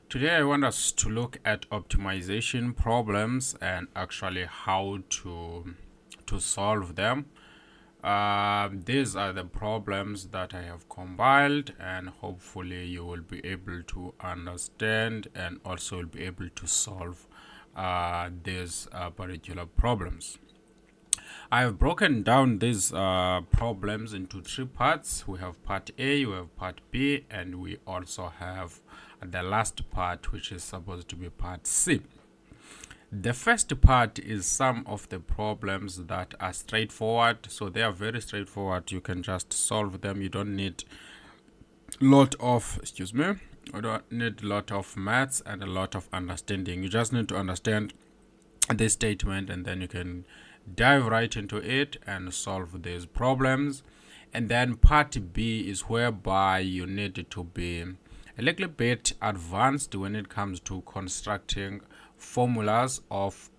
Today I want us to look at optimization problems and actually how to solve them. These are the problems that I have compiled, and hopefully you will be able to understand and also will be able to solve these particular problems. I have broken down these problems into three parts. We have part A, we have part B, and we also have the last part, which is supposed to be part C. The first part is some of the problems that are straightforward. So they are very straightforward. You can just solve them. You don't need you don't need a lot of maths and a lot of understanding. You just need to understand this statement, and then you can dive right into it and solve these problems. And then part B is whereby you need to be a little bit advanced when it comes to constructing formulas of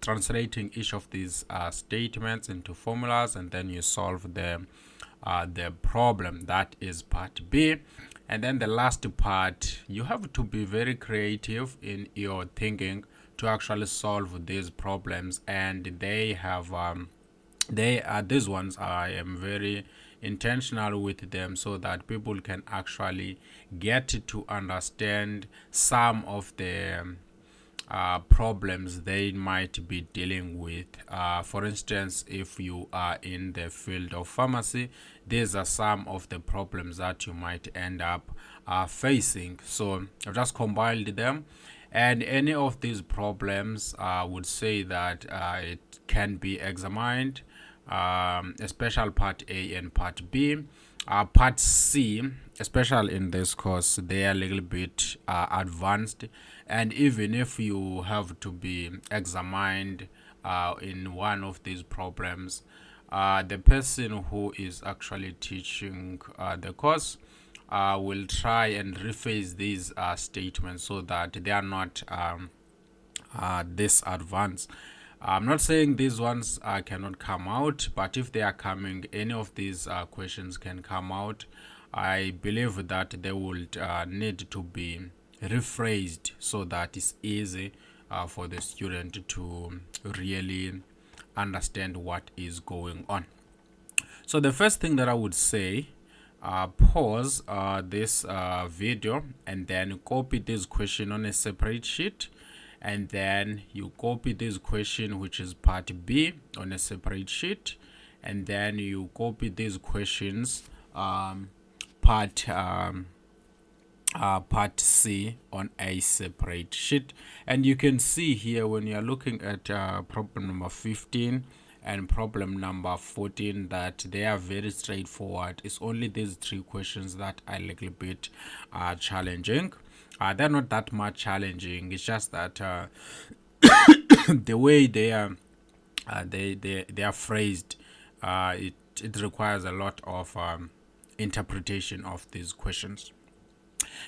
translating each of these statements into formulas, and then you solve the problem. That is part B. And then the last part, you have to be very creative in your thinking to actually solve these problems, and these ones I am very intentional with them so that people can actually get to understand some of the problems they might be dealing with. For instance, if you are in the field of pharmacy, these are some of the problems that you might end up facing. So I've just compiled them, and any of these problems I would say that it can be examined, especially part A and part B. Part C, especially in this course, they are a little bit advanced, and even if you have to be examined in one of these problems, the person who is actually teaching the course will try and rephrase these statements so that they are not this advanced. I'm not saying these ones cannot come out, but if they are coming, any of these questions can come out. I believe that they would need to be rephrased so that it's easy for the student to really understand what is going on. So the first thing that I would say, pause this video and then copy this question on a separate sheet, and then you copy this question, which is part B, on a separate sheet, and then you copy these questions part part C on a separate sheet. And you can see here when you're looking at problem number 15 and problem number 14 that they are very straightforward. It's only these three questions that are a little bit challenging. They're not that much challenging. It's just that the way they are they are phrased, it requires a lot of interpretation of these questions.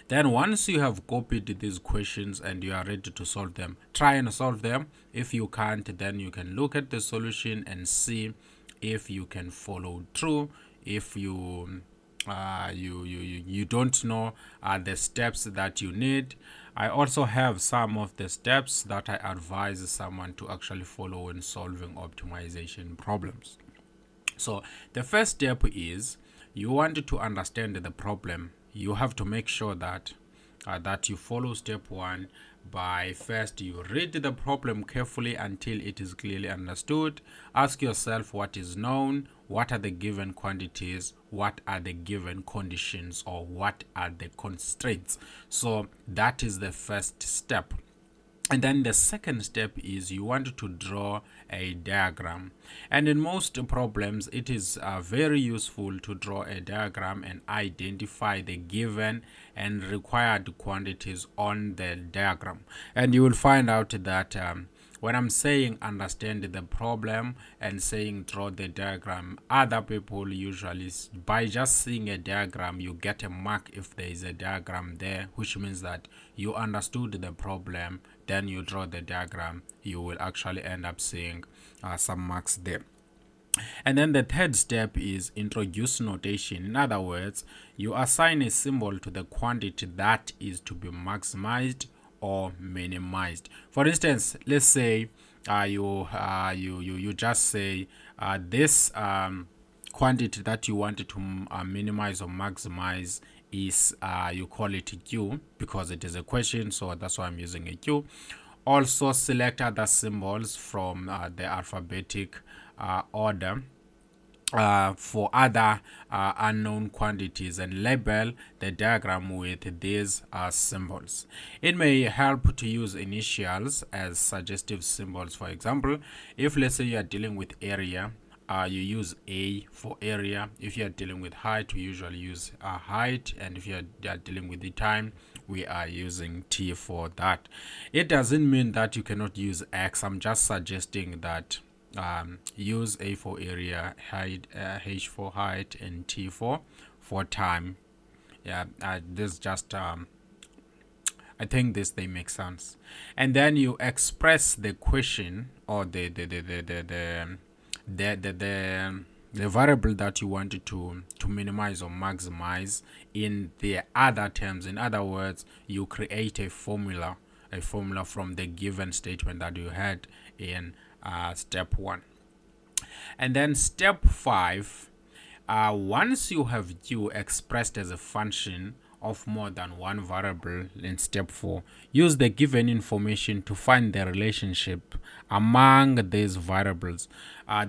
Then once you have copied these questions and you are ready to solve them, try and solve them. If you can't, then you can look at the solution and see if you can follow through. If you you don't know the steps that you need, I also have some of the steps that I advise someone to actually follow when solving optimization problems. So the first step is you want to understand the problem. You have to make sure that that you follow step one by first you read the problem carefully until it is clearly understood. Ask yourself what is known, what are the given quantities, what are the given conditions, or what are the constraints. So that is the first step. And then the second step is you want to draw a diagram. And in most problems, it is very useful to draw a diagram and identify the given and required quantities on the diagram. And you will find out that when I'm saying understand the problem and saying draw the diagram, other people usually, by just seeing a diagram, you get a mark if there is a diagram there, which means that you understood the problem. Then you draw the diagram, you will actually end up seeing some marks there. And then the third step is introduce notation. In other words, you assign a symbol to the quantity that is to be maximized or minimized. For instance, let's say you just say this quantity that you wanted to minimize or maximize is you call it q because it is a question, so that's why I'm using a q. Also select other symbols from the alphabetic order for other unknown quantities and label the diagram with these symbols. It may help to use initials as suggestive symbols. For example, if let's say you are dealing with area, you use A for area. If you are dealing with height, we usually use height, and if you are dealing with the time, we are using T for that. It doesn't mean that you cannot use X. I'm just suggesting that use A for area, height, H for height, and T for time. Yeah, this just I think they make sense. And then you express the question or the variable that you wanted to minimize or maximize in the other terms. In other words, you create a formula from the given statement that you had in step 1. And then step 5, once you have q expressed as a function of more than one variable, in step 4, use the given information to find the relationship among these variables.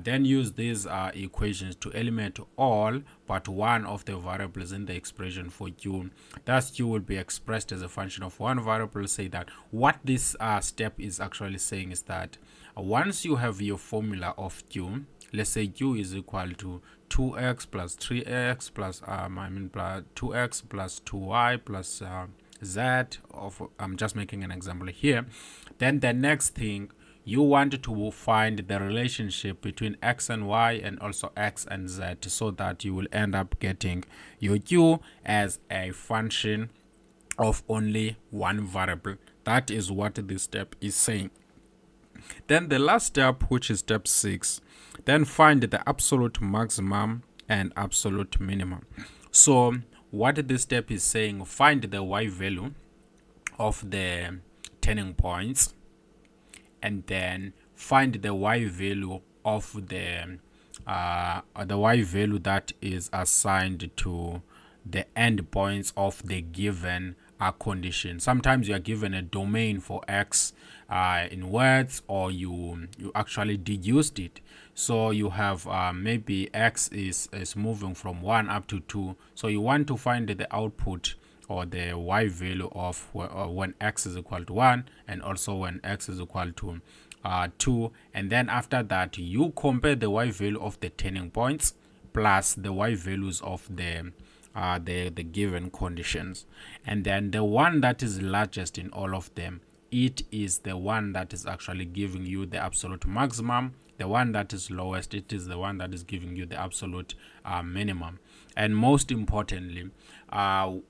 Then use these equations to eliminate all but one of the variables in the expression for q. Thus q will be expressed as a function of one variable. Say that what this step is actually saying is that once you have your formula of q, let's say q is equal to 2x plus 3x plus 2x plus 2y plus z of, I'm just making an example here. Then the next thing, you want to find the relationship between x and y and also x and z, so that you will end up getting your q as a function of only one variable. That is what this step is saying. Then the last step, which is step 6, then find the absolute maximum and absolute minimum. So what this step is saying, find the y value of the turning points, and then find the y value of the y value that is assigned to the endpoints of the given condition. Sometimes you are given a domain for x in words, or you actually deduced it. So you have maybe x is moving from 1 up to 2. So you want to find the output or the y value of when x is equal to 1 and also when x is equal to 2. And then after that, you compare the y value of the turning points plus the y values of the given conditions, and then the one that is largest in all of them, it is the one that is actually giving you the absolute maximum. The one that is lowest, it is the one that is giving you the absolute minimum. And most importantly,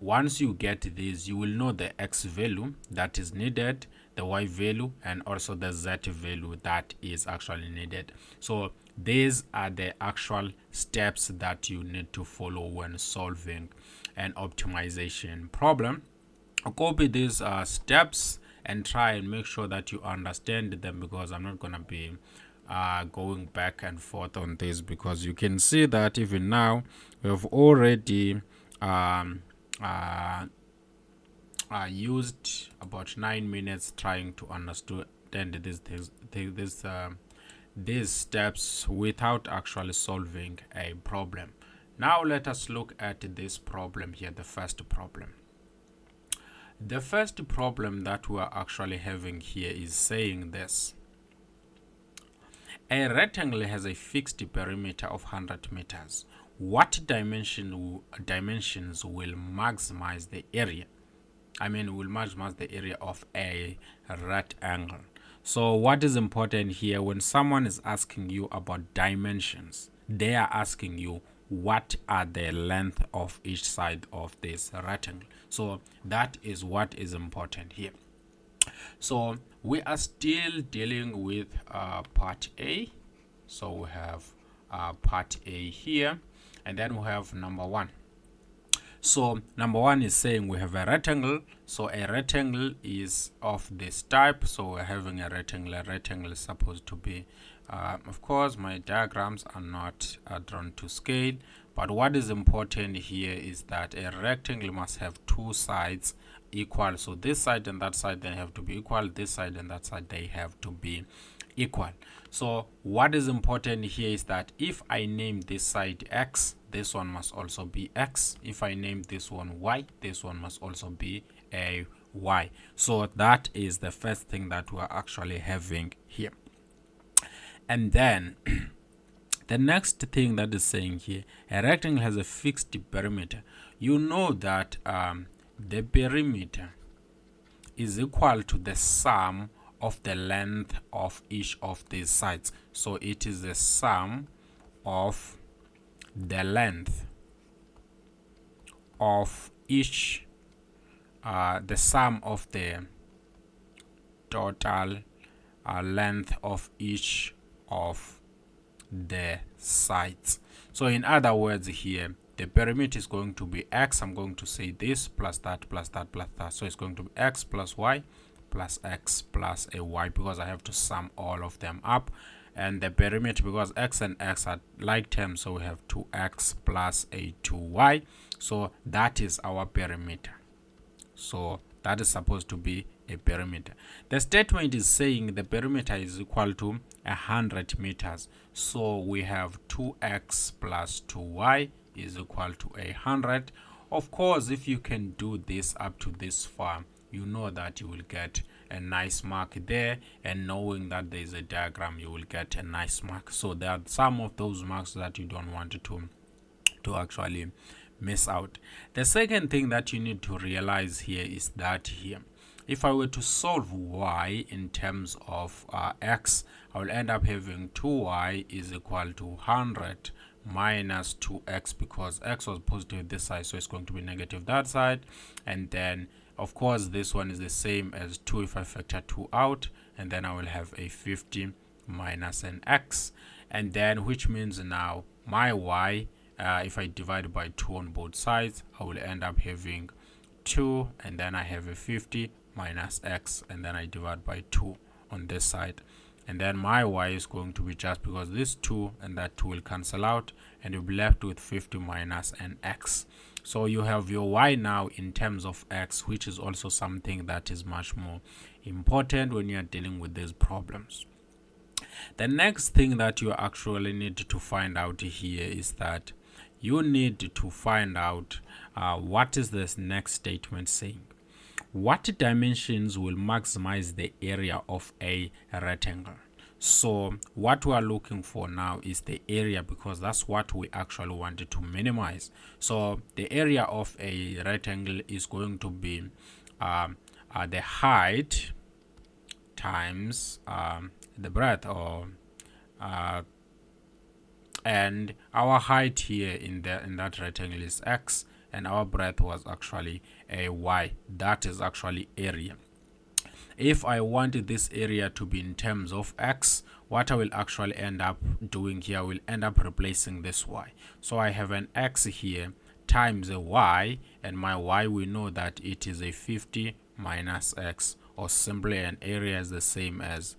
once you get this, you will know the x value that is needed, the y value, and also the z value that is actually needed. So these are the actual steps that you need to follow when solving an optimization problem. Copy these steps and try and make sure that you understand them, because I'm not going to be going back and forth on this, because you can see that even now we have already used about 9 minutes trying to understand these steps without actually solving a problem. Now let us look at this problem here, the first problem. The first problem that we are actually having here is saying this. A rectangle has a fixed perimeter of 100 meters. What dimensions will maximize the area? Will maximize the area of a rectangle. So what is important here, when someone is asking you about dimensions, they are asking you what are the length of each side of this rectangle. So that is what is important here. So we are still dealing with part A. So we have part A here, and then we have number 1. So number 1 is saying we have a rectangle. So a rectangle is of this type. So we're having a rectangle. A rectangle is supposed to be, of course, my diagrams are not drawn to scale. But what is important here is that a rectangle must have two sides equal. So this side and that side, they have to be equal. This side and that side, they have to be equal. So what is important here is that if I name this side X, this one must also be X. If I name this one Y, this one must also be a Y. So that is the first thing that we're actually having here. And then the next thing that is saying here, a rectangle has a fixed perimeter. You know that the perimeter is equal to the sum of the length of each of these sides. So it is the sum of the length of each, the sum of the total length of each of the sides. So in other words here, the perimeter is going to be X. I'm going to say this plus that plus that plus that. So it's going to be X plus Y plus X plus a Y, because I have to sum all of them up. And the perimeter, because X and X are like terms, so we have 2X plus a 2Y. So that is our perimeter. So that is supposed to be a perimeter. The statement is saying the perimeter is equal to 100 meters. So we have 2X plus 2Y is equal to 100. Of course, if you can do this up to this far, you know that you will get a nice mark there, and knowing that there is a diagram, you will get a nice mark. So there are some of those marks that you don't want to actually miss out. The second thing that you need to realize here is that here, if I were to solve y in terms of x, I will end up having 2y is equal to 100 minus 2x, because x was positive this side, so it's going to be negative that side. And then of course this one is the same as 2 if I factor 2 out, and then I will have a 50 minus an x, and then which means now my y, if I divide by 2 on both sides, I will end up having 2, and then I have a 50 minus x, and then I divide by 2 on this side, and then my y is going to be, just because this 2 and that 2 will cancel out, and you'll be left with 50 minus an x. So you have your y now in terms of x, which is also something that is much more important when you are dealing with these problems. The next thing that you actually need to find out here is that you need to find out what is this next statement saying. What dimensions will maximize the area of a rectangle? So what we are looking for now is the area, because that's what we actually wanted to minimize. So the area of a rectangle is going to be the height times the breadth, or and our height here in that rectangle is x, and our breadth was actually a y. That is actually area. If I wanted this area to be in terms of x, what I will actually end up doing here, I will end up replacing this y. So I have an x here times a y, and my y, we know that it is a 50 minus x, or simply an area is the same as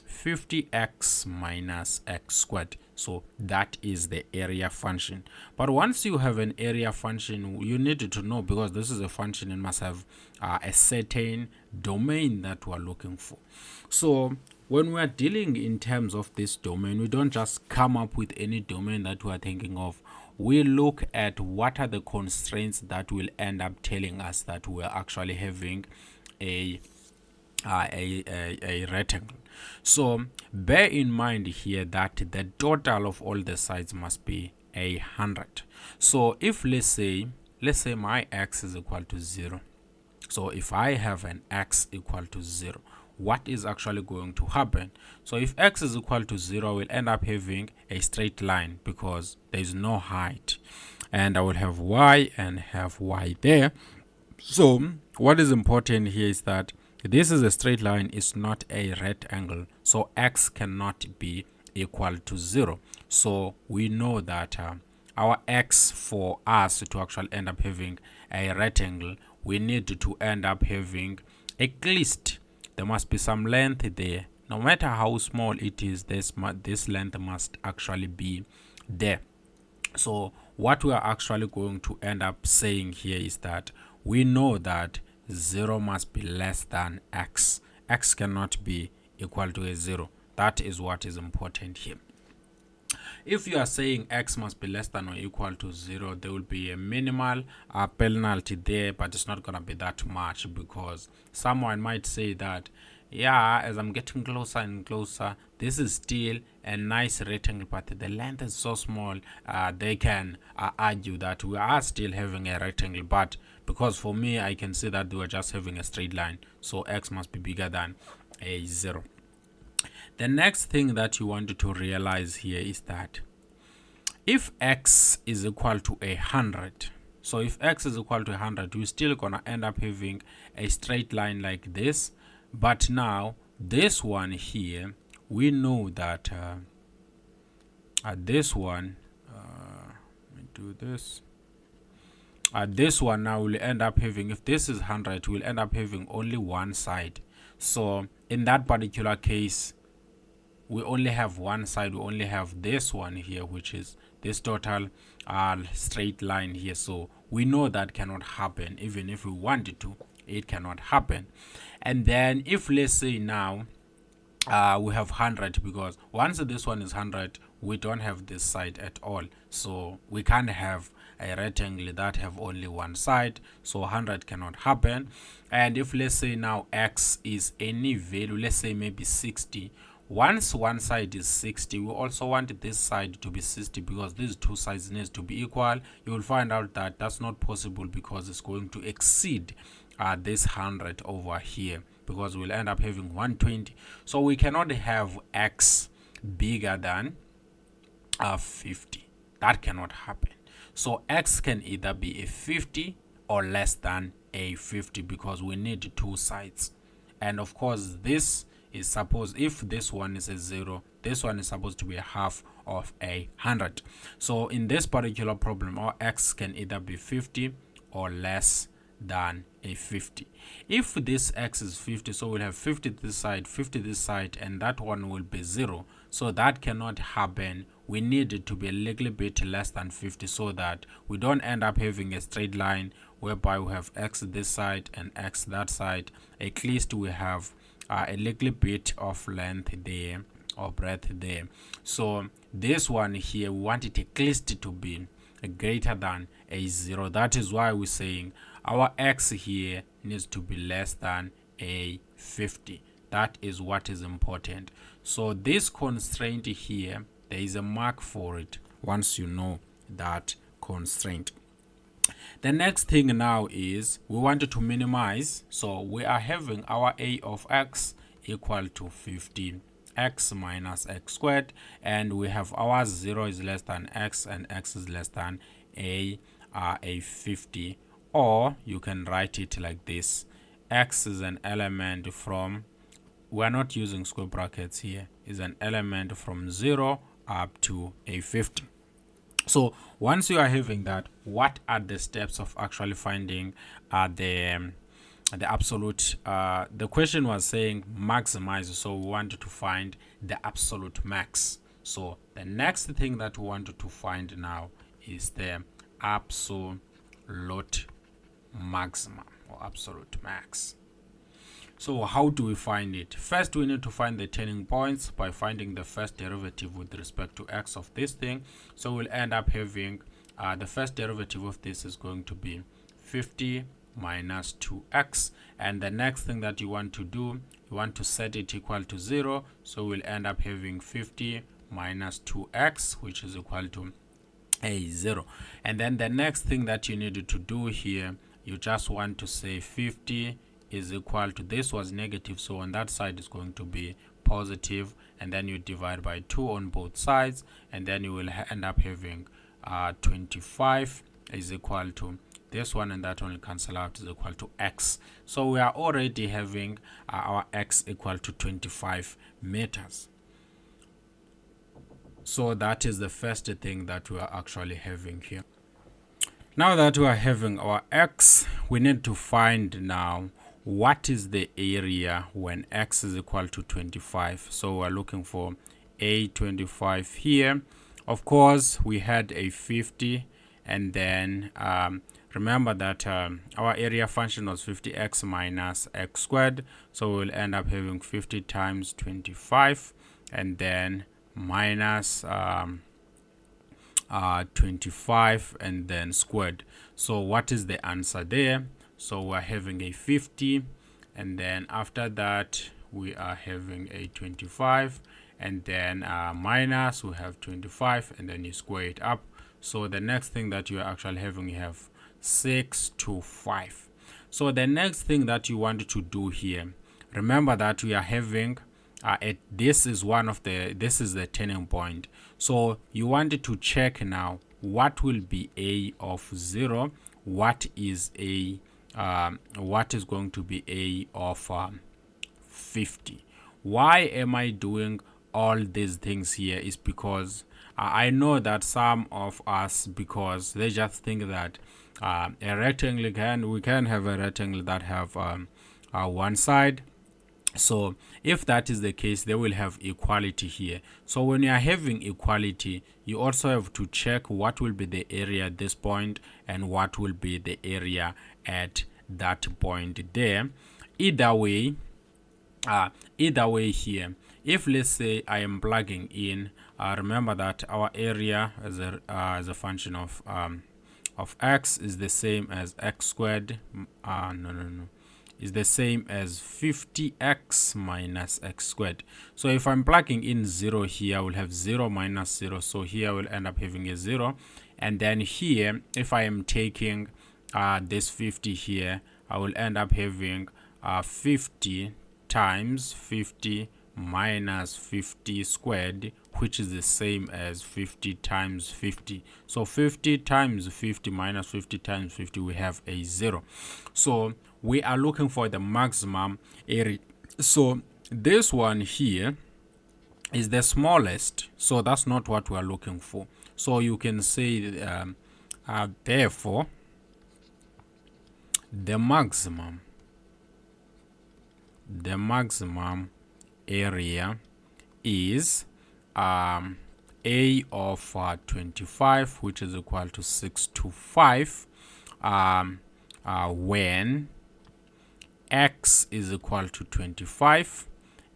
50x minus x squared. So that is the area function. But once you have an area function, you need to know, because this is a function, it must have a certain domain that we're looking for. So when we're dealing in terms of this domain, we don't just come up with any domain that we're thinking of. We look at what are the constraints that will end up telling us that we're actually having a rectangle. So bear in mind here that the total of all the sides must be 100. So if let's say my x is equal to 0, so if I have an x equal to 0, what is actually going to happen? So if x is equal to 0, I will end up having a straight line, because there is no height, and I will have y and have y there. So what is important here is that this is a straight line, it's not a rectangle, so x cannot be equal to 0. So we know that our x, for us to actually end up having a rectangle, we need to end up having at least, there must be some length there. No matter how small it is, this length must actually be there. So what we are actually going to end up saying here is that we know that 0 must be less than x. X cannot be equal to a 0. That is what is important here. If you are saying x must be less than or equal to 0, there will be a minimal penalty there, but it's not going to be that much, because someone might say that, yeah, as I'm getting closer and closer, this is still a nice rectangle, but the length is so small. They can argue that we are still having a rectangle, but because for me, I can see that we are just having a straight line, so x must be bigger than a 0. The next thing that you want to realize here is that if x is equal to 100, so if x is equal to 100, we're still gonna end up having a straight line like this. But now this one here, we know that this one, let me do this. This one now will end up having, if this is 100, we'll end up having only one side. So in that particular case, we only have one side. We only have this one here, which is this total straight line here. So we know that cannot happen. Even if we wanted to, it cannot happen. And then if, let's say now we have 100, because once this one is 100, we don't have this side at all, so we can't have a rectangle that have only one side, so 100 cannot happen. And if, let's say now x is any value, let's say maybe 60, once one side is 60, we also want this side to be 60, because these two sides need to be equal. You will find out that that's not possible, because it's going to exceed this 100 over here, because we'll end up having 120. So we cannot have x bigger than 50. That cannot happen. So x can either be a 50 or less than a 50, because we need two sides. And of course, this is supposed, if this one is a 0, this one is supposed to be a half of 100. So in this particular problem, our x can either be 50 or less than a 50. If this x is 50, so we'll have 50 this side, 50 this side, and that one will be 0. So that cannot happen. We need it to be a little bit less than 50, so that we don't end up having a straight line whereby we have x this side and x that side. At least we have a little bit of length there or breadth there. So this one here, we want it at least to be greater than a 0. That is why we're saying our x here needs to be less than a 50. That is what is important. So this constraint here, there is a mark for it once you know that constraint. The next thing now is we wanted to minimize. So we are having our a of x equal to 15 x minus x squared, and we have our 0 is less than x and x is less than a 50. Or you can write it like this: x is an element from, we're not using square brackets here, is an element from 0 up to a 50. So once you are having that, what are the steps of actually finding the absolute? The question was saying maximize, so we wanted to find the absolute max. So the next thing that we wanted to find now is the absolute maximum or absolute max. So how do we find it? First, we need to find the turning points by finding the first derivative with respect to x of this thing. So we'll end up having the first derivative of this is going to be 50 minus 2x, and the next thing that you want to do, you want to set it equal to 0. So we'll end up having 50 minus 2x, which is equal to a 0. And then the next thing that you needed to do here, you just want to say 50 is equal to, this was negative, so on that side is going to be positive, and then you divide by 2 on both sides, and then you will end up having 25 is equal to this one, and that one will cancel out, is equal to x. So we are already having our x equal to 25 meters. So that is the first thing that we are actually having here. Now that we are having our x, we need to find now what is the area when x is equal to 25. So we're looking for a 25 here. Of course, we had a 50, and then remember that our area function was 50x minus x squared. So we'll end up having 50 times 25, and then minus 25 and then squared. So what is the answer there? So we're having a 50, and then after that we are having a 25, and then minus, we have 25, and then you square it up. So the next thing that you are actually having, you have 6 to 5. So the next thing that you want to do here, remember that we are having this is the turning point. So you wanted to check now what will be a of 0, what is going to be a of 50. Why am I doing all these things here? Is because I know that some of us, because they just think that a rectangle we can have a rectangle that have one side. So if that is the case, they will have equality here. So when you are having equality, you also have to check what will be the area at this point and what will be the area at that point there. Either way here, if let's say I am plugging in, remember that our area as a function of x is the same as x squared. Is the same as 50x minus x squared. So if I'm plugging in 0 here, I will have 0 minus 0. So here I will end up having a 0. And then here, if I am taking this 50 here, I will end up having 50 times 50 minus 50 squared, which is the same as 50 times 50. So 50 times 50 minus 50 times 50, we have a 0. So we are looking for the maximum area. So this one here is the smallest, so that's not what we are looking for. So you can say therefore the maximum area is a of 25, which is equal to 6 to 5 when x is equal to 25,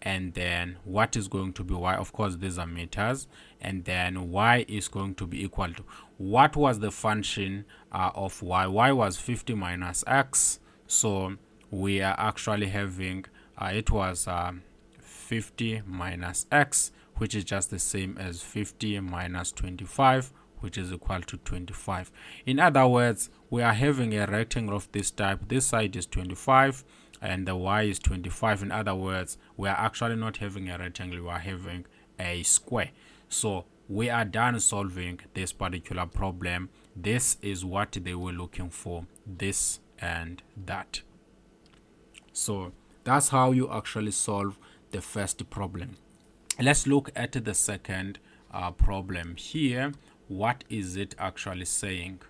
and then what is going to be y? Of course, these are meters, and then y is going to be equal to, what was the function of y? Y was 50 minus x, so we are actually having it was 50 minus x, which is just the same as 50 minus 25, which is equal to 25. In other words, we are having a rectangle of this type. This side is 25 and the y is 25. In other words, we are actually not having a rectangle, we are having a square. So we are done solving this particular problem. This is what they were looking for, this and that. So that's how you actually solve the first problem. Let's look at the second problem here. What is it actually saying?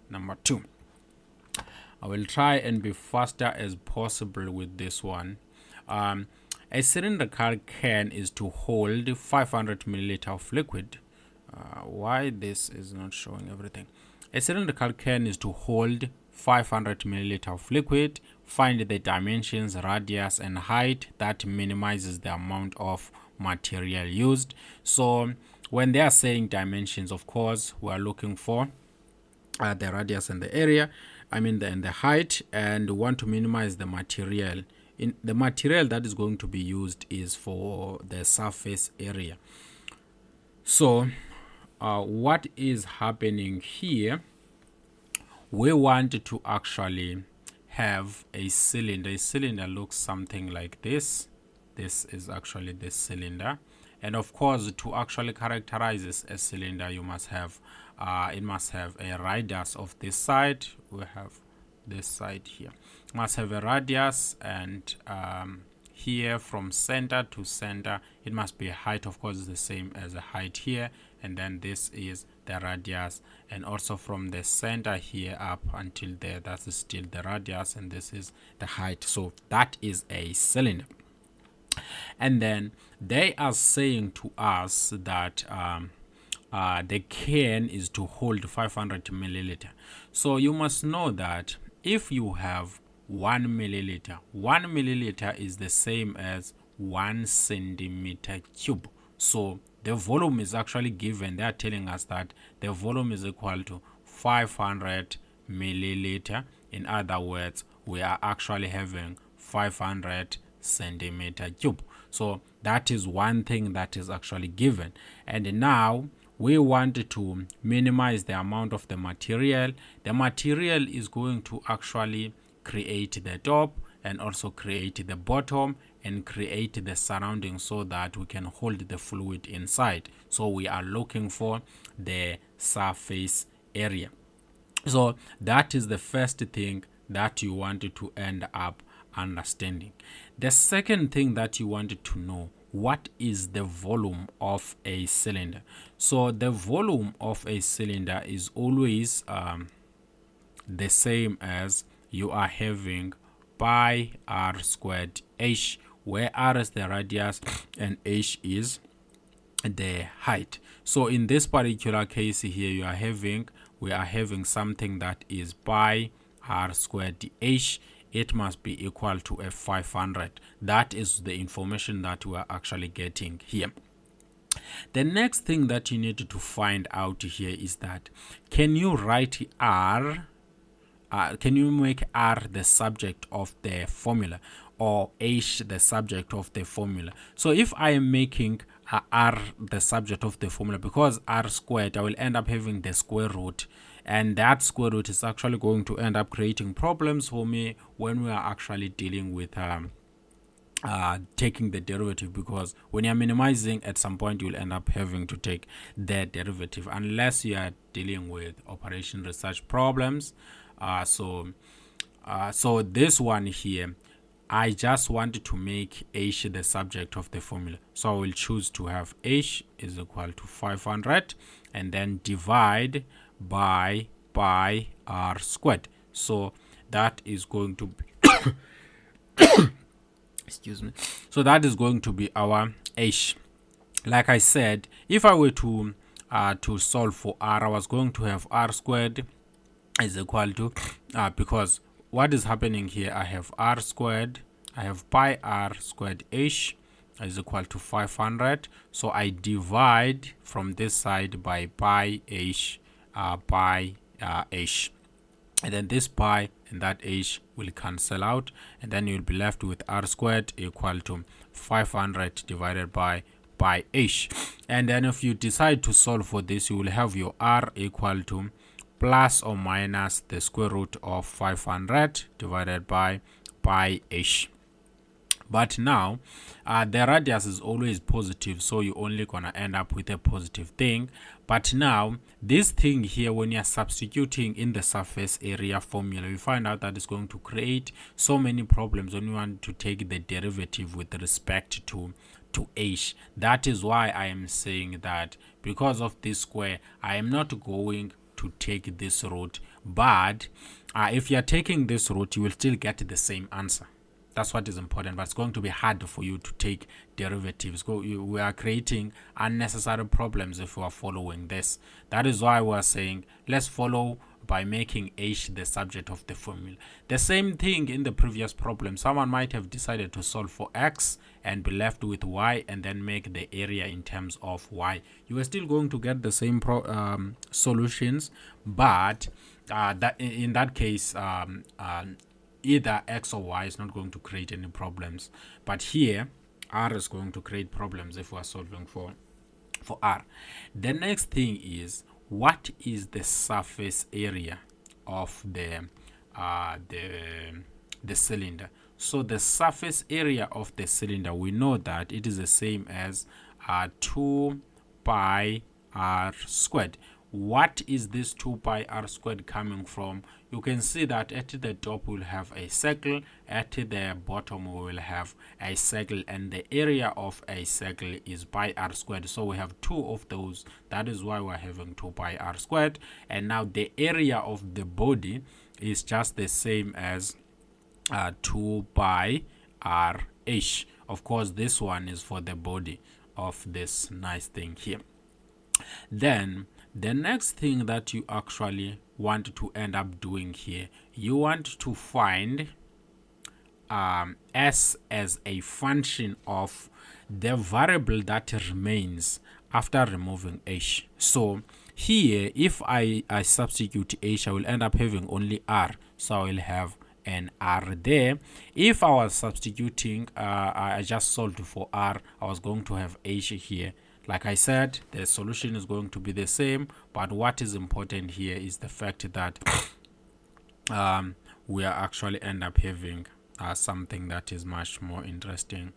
Number 2. I will try and be faster as possible with this one. A cylindrical can is to hold 500 milliliter of liquid. Why this is not showing everything? A cylindrical can is to hold 500 milliliter of liquid. Find the dimensions, radius, and height that minimizes the amount of material used. So when they are saying dimensions, of course, we are looking for the radius and the area, the height, and want to minimize the material. In the material that is going to be used is for the surface area. So what is happening here, we want to actually have a cylinder. A cylinder looks something like this. This is actually the cylinder, and of course, to actually characterize a cylinder, you must have it must have a radius of this side. We have this side here, must have a radius, and here from center to center, it must be a height, of course, is the same as a height here, and then this is the radius, and also from the center here up until there, that is still the radius, and this is the height. So that is a cylinder. And then they are saying to us that the can is to hold 500 milliliter. So you must know that if you have 1 milliliter, 1 milliliter is the same as 1 centimeter cube. So the volume is actually given. They are telling us that the volume is equal to 500 milliliter. In other words, we are actually having 500 centimeter cube. So that is one thing that is actually given. And now we want to minimize the amount of the material. The material is going to actually create the top and also create the bottom and create the surrounding so that we can hold the fluid inside. So we are looking for the surface area. So that is the first thing that you wanted to end up understanding. The second thing that you wanted to know, what is the volume of a cylinder? So the volume of a cylinder is always the same as you are having pi r squared h, where r is the radius and h is the height. So in this particular case here, we are having something that is pi r squared h. It must be equal to a 500. That is the information that we are actually getting here. The next thing that you need to find out here is that, can you write r, can you make r the subject of the formula, or h the subject of the formula? So if I am making r the subject of the formula, because r squared, I will end up having the square root, and that square root is actually going to end up creating problems for me when we are actually dealing with taking the derivative, because when you're minimizing, at some point you'll end up having to take the derivative unless you are dealing with operation research problems. So this one here, I just wanted to make h the subject of the formula, so I will choose to have h is equal to 500 and then divide by pi r squared. So that is going to be excuse me, so that is going to be our h. Like I said, if I were to solve for r, I was going to have r squared is equal to because what is happening here, I have r squared, I have pi r squared h is equal to 500, so I divide from this side by pi h, and then this pi and that h will cancel out, and then you'll be left with r squared equal to 500 divided by pi h. And then if you decide to solve for this, you will have your r equal to plus or minus the square root of 500 divided by pi h. But now the radius is always positive, so you're only gonna end up with a positive thing. But now this thing here, when you're substituting in the surface area formula, you find out that it's going to create so many problems when you want to take the derivative with respect to h. That is why I am saying that because of this square, I am not going to take this route, but if you're taking this route, you will still get the same answer. That's what is important, but it's going to be hard for you to take derivatives. We are creating unnecessary problems if we are following this. That is why we are saying let's follow by making h the subject of the formula. The same thing in the previous problem. Someone might have decided to solve for x and be left with y and then make the area in terms of y. You are still going to get the same solutions, but that in that case either x or y is not going to create any problems. But here r is going to create problems if we are solving for r. The next thing is, what is the surface area of the cylinder? So the surface area of the cylinder, we know that it is the same as 2 pi r squared. What is this 2 pi r squared coming from? you can see that at the top we'll have a circle, at the bottom we will have a circle, and the area of a circle is pi r squared. So we have two of those. That is why we're having 2 pi r squared. And now the area of the body is just the same as 2 pi r h. Of course, this one is for the body of this nice thing here. Then the next thing that you actually want to end up doing here, you want to find s as a function of the variable that remains after removing h. So here, if I substitute h, I will end up having only r. So I will have an r there. If I was substituting, I just solved for r, I was going to have h here. Like I said, the solution is going to be the same, but what is important here is the fact that we are actually end up having something that is much more interesting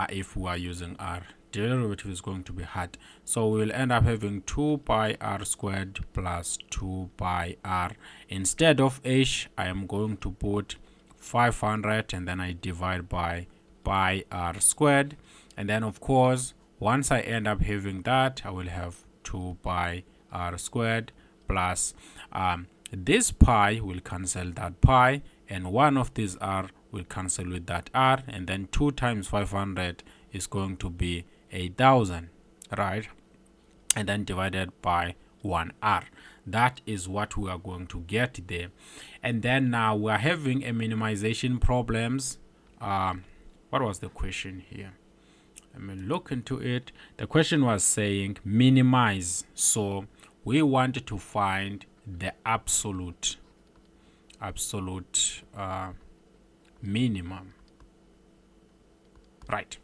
if we are using r. Derivative is going to be hard, so we will end up having 2 pi r squared plus 2 pi r. Instead of h, I am going to put 500 and then I divide by pi r squared, and then of course once I end up having that, I will have 2 pi r squared plus this pi will cancel that pi, and one of these r will cancel with that r, and then 2 times 500 is going to be 1000, right? And then divided by 1r. That is what we are going to get there. And then now we are having a minimization problems. What was the question here? Let me look into it. The question was saying minimize. So we want to find the absolute minimum, right?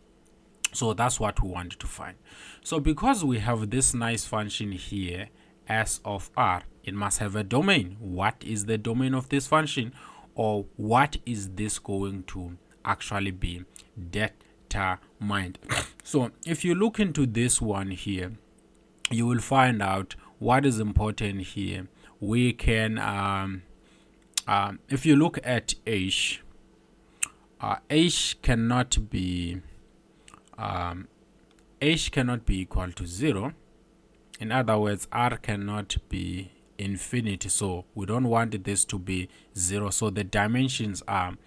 So that's what we want to find. So because we have this nice function here, s of r, it must have a domain. What is the domain of this function, or what is this going to actually be determined? So if you look into this one here, you will find out what is important here. We can if you look at h, h cannot be equal to 0. In other words, r cannot be infinity, so we don't want this to be 0. So the dimensions are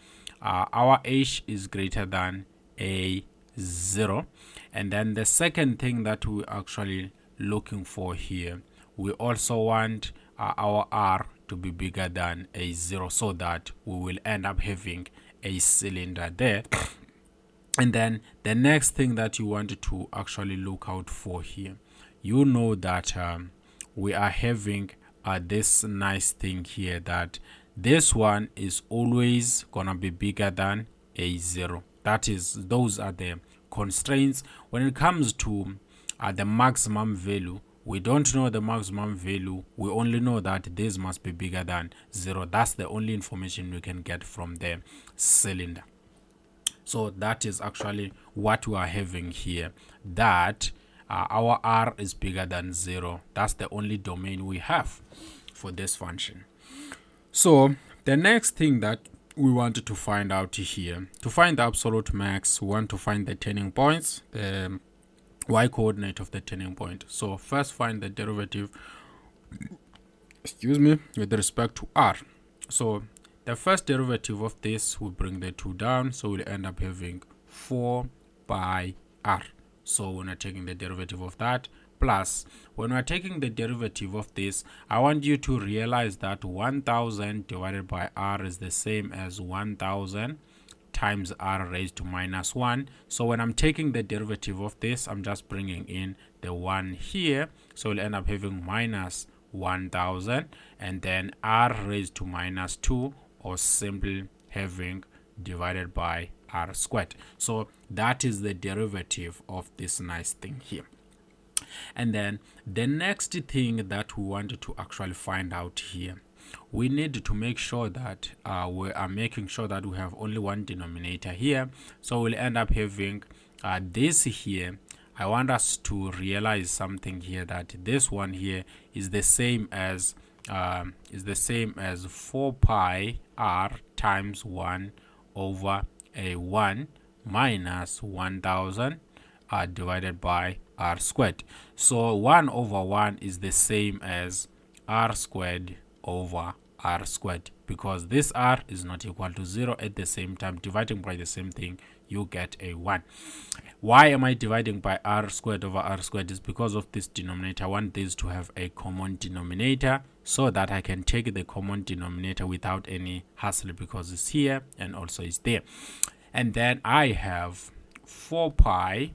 our h is greater than a 0. And then the second thing that we're actually looking for here, we also want our r to be bigger than a 0, so that we will end up having a cylinder there. And then the next thing that you want to actually look out for here, you know that we are having this nice thing here, that this one is always gonna be bigger than a 0. That is, those are the constraints. When it comes to the maximum value, we don't know the maximum value, we only know that this must be bigger than 0. That's the only information we can get from the cylinder. So that is actually what we are having here, that our r is bigger than 0. That's the only domain we have for this function. So the next thing that we wanted to find out here, to find the absolute max, we want to find the turning points, the y coordinate of the turning point. So first find the derivative, with respect to r. So the first derivative of this will bring the 2 down, so we'll end up having 4 pi r. So when we're taking the derivative of that, plus when we're taking the derivative of this, I want you to realize that 1000 divided by r is the same as 1000 times r raised to minus 1. So when I'm taking the derivative of this, I'm just bringing in the 1 here, so we'll end up having minus 1000 and then r raised to minus 2, or simply having divided by r squared. So that is the derivative of this nice thing here. And then the next thing that we wanted to actually find out here, we need to make sure that we are making sure that we have only one denominator here. So we'll end up having this here. I want us to realize something here, that this one here is the same as is the same as 4 pi r times 1 over a 1 minus 1000 divided by r squared. So 1 over 1 is the same as r squared over r squared, because this r is not equal to 0. At the same time, dividing by the same thing, you get a 1. Why am I dividing by r squared over r squared? Is because of this denominator. I want this to have a common denominator so that I can take the common denominator without any hassle, because it's here and also it's there. And then I have 4 pi,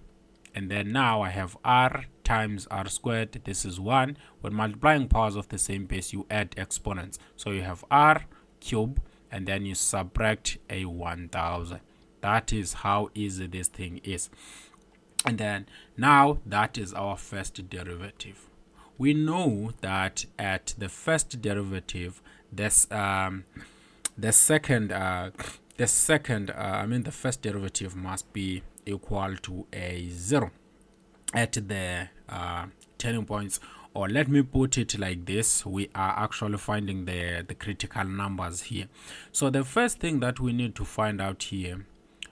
and then now I have r times r squared. This is 1. When multiplying powers of the same base, you add exponents. So you have r cube, and then you subtract a 1000. That is how easy this thing is. And then now that is our first derivative. We know that at the first derivative, the first derivative must be equal to a 0 at the turning points. Or let me put it like this: we are actually finding the critical numbers here. So the first thing that we need to find out here,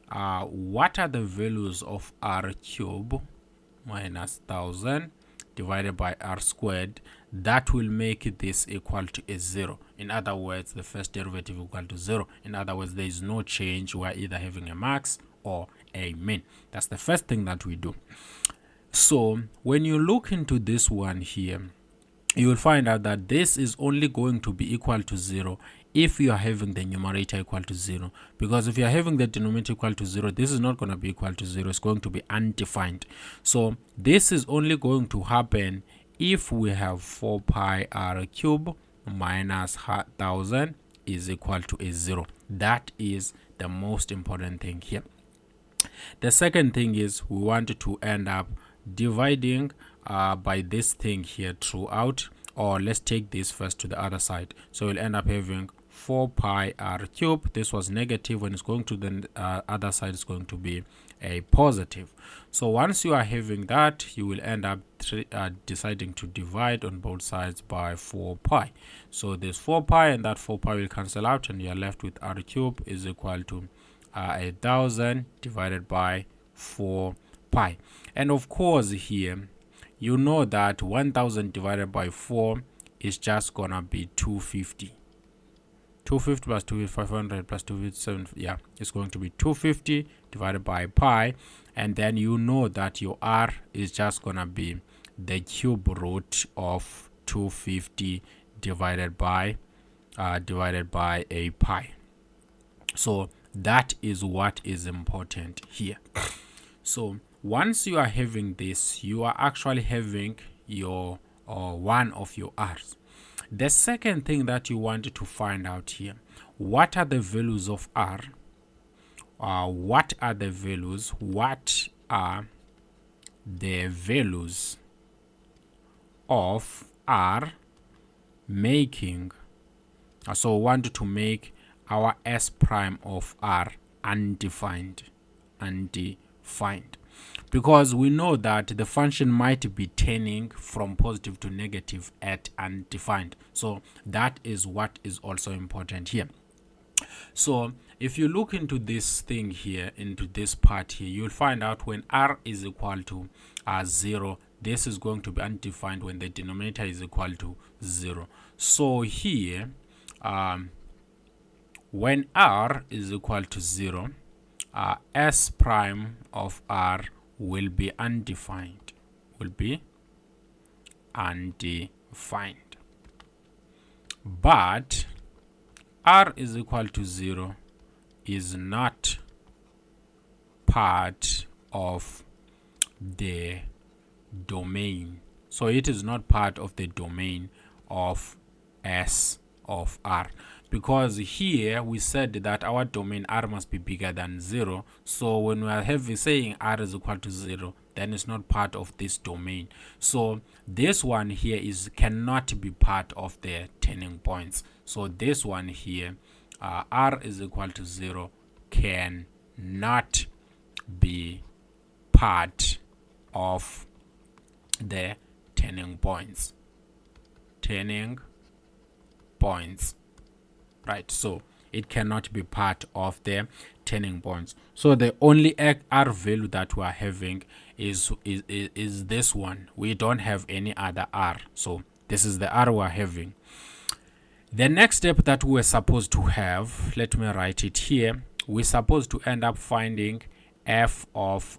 what are the values of r cube minus 1000 divided by r squared that will make this equal to a 0. In other words, the first derivative equal to 0. In other words, there is no change. We are either having a max or a min. That's the first thing that we do. So when you look into this one here, you will find out that this is only going to be equal to 0 if you are having the numerator equal to 0. Because if you are having the denominator equal to 0, this is not going to be equal to 0. It's going to be undefined. So this is only going to happen if we have 4 pi r cube minus 1000 is equal to a 0. That is the most important thing here. The second thing is we want to end up dividing by this thing here throughout, or let's take this first to the other side. So we'll end up having 4 pi r cube. This was negative. When it's going to the other side, it's going to be a positive. So once you are having that, you will end up deciding to divide on both sides by 4 pi. So this 4 pi and that 4 pi will cancel out, and you are left with r cube is equal to 1000 divided by 4 pi. And of course here, you know that 1000 divided by 4 is just gonna be 250. 250 plus 500 plus 257, yeah, it's going to be 250 divided by pi. And then you know that your r is just gonna be the cube root of 250 divided by a pi. So that is what is important here. So once you are having this, you are actually having your one of your r's. The second thing that you want to find out here, what are the values of r? What are the values of r making? So we want to make our s prime of r undefined, because we know that the function might be turning from positive to negative at undefined. So that is what is also important here. So if you look into this thing here, into this part here, you'll find out when r is equal to 0, this is going to be undefined when the denominator is equal to 0. So here, when r is equal to 0, s prime of r will be undefined, but r is equal to 0 is not part of the domain. So it is not part of the domain of s of r, because here we said that our domain r must be bigger than 0. So when we are saying r is equal to 0, then it's not part of this domain. So this one here cannot be part of the turning points. So this one here, r is equal to 0, cannot be part of the turning points. Turning points, right? So it cannot be part of the turning points. So the only R value that we are having is this one. We don't have any other R, so this is the R we are having. The next step that we're supposed to have, let me write it here. We're supposed to end up finding f of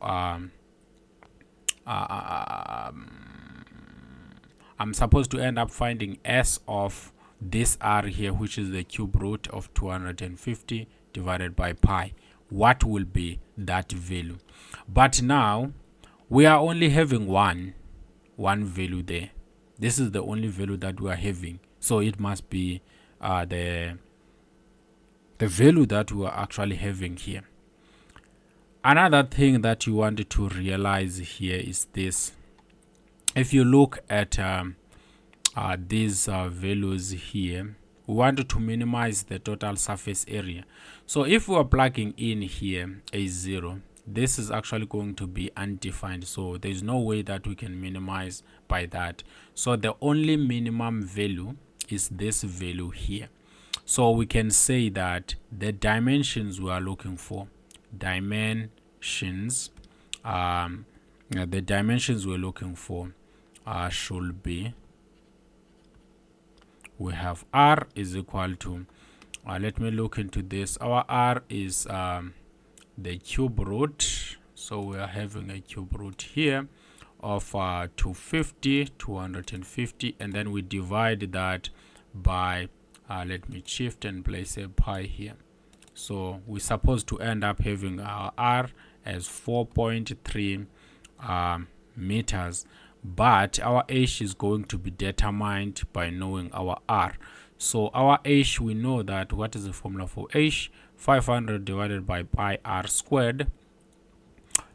I'm supposed to end up finding s of this r here, which is the cube root of 250 divided by pi. What will be that value? But now we are only having one value there. This is the only value that we are having, so it must be the value that we are actually having here. Another thing that you want to realize here is this. If you look at these values here, we want to minimize the total surface area. So if we are plugging in here a 0, this is actually going to be undefined, so there's no way that we can minimize by that. So the only minimum value is this value here. So we can say that the dimensions we are looking for, the dimensions we're looking for should be, we have r is equal to, let me look into this. Our r is the cube root, so we are having a cube root here of 250, and then we divide that by let me shift and place a pi here. So we're supposed to end up having our r as 4.3 meters, but our h is going to be determined by knowing our r. So our h, we know that, what is the formula for h? 500 divided by pi r squared.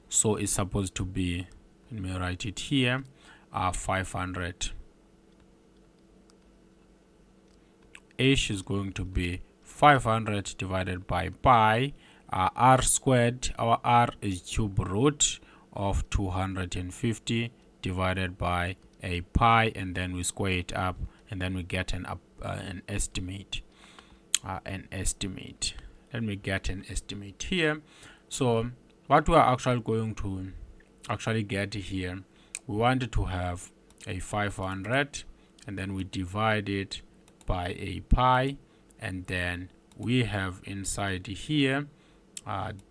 So it's supposed to be, let me write it here, 500. H is going to be 500 divided by pi r squared. Our r is cube root of 250 divided by a pi, and then we square it up, and then we get an estimate. Let me get an estimate here. So what we are actually going to get here, we wanted to have a 500, and then we divide it by a pi, and then we have inside here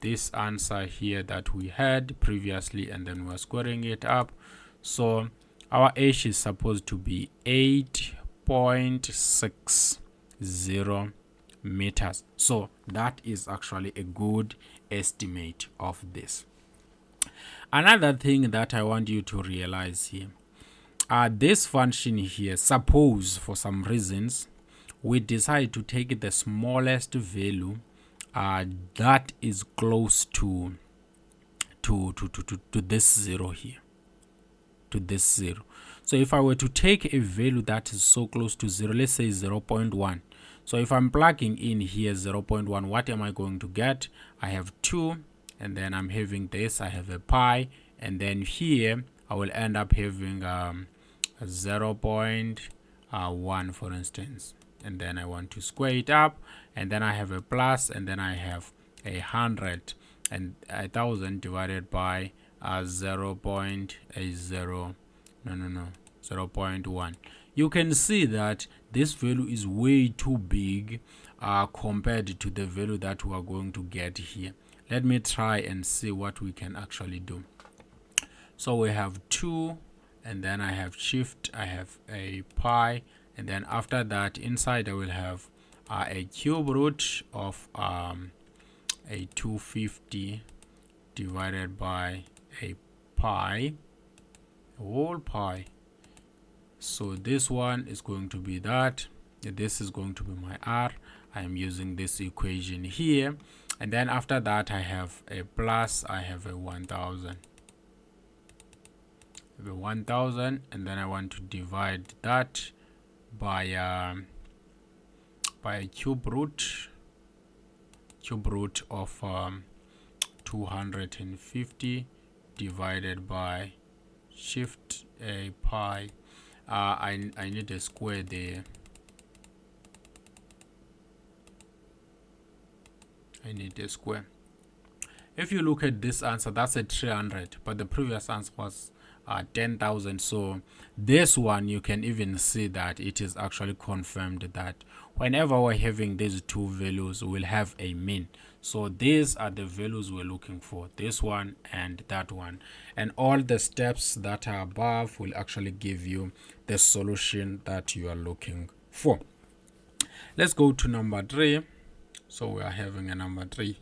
this answer here that we had previously, and then we're squaring it up. So our h is supposed to be 8.60 meters. So that is actually a good estimate of this. Another thing that I want you to realize here, this function here, suppose for some reasons we decide to take the smallest value that is close to this 0 here, to this 0. So if I were to take a value that is so close to 0, let's say 0.1. So if I'm plugging in here 0.1, what am I going to get? I have 2, and then I'm having this, I have a pi, and then here I will end up having 0.1 for instance, and then I want to square it up, and then I have a plus, and then I have 100, and 1000 divided by 0.1. You can see that this value is way too big compared to the value that we are going to get here. Let me try and see what we can actually do. So we have 2, and then I have shift, I have a pi, and then after that inside I will have a cube root of a 250 divided by a pi, whole pi. So this one is going to be that, this is going to be my r. I am using this equation here, and then after that I have a plus, I have a 1000, and then I want to divide that by a cube root of 250 divided by shift a pi. I need a square there. I need a square. If you look at this answer, that's a 300, but the previous answer was 10,000. So this one, you can even see that it is actually confirmed that whenever we're having these two values, we'll have a mean. So these are the values we're looking for, this one and that one. And all the steps that are above will actually give you the solution that you are looking for. Let's go to number 3. So we are having a number 3.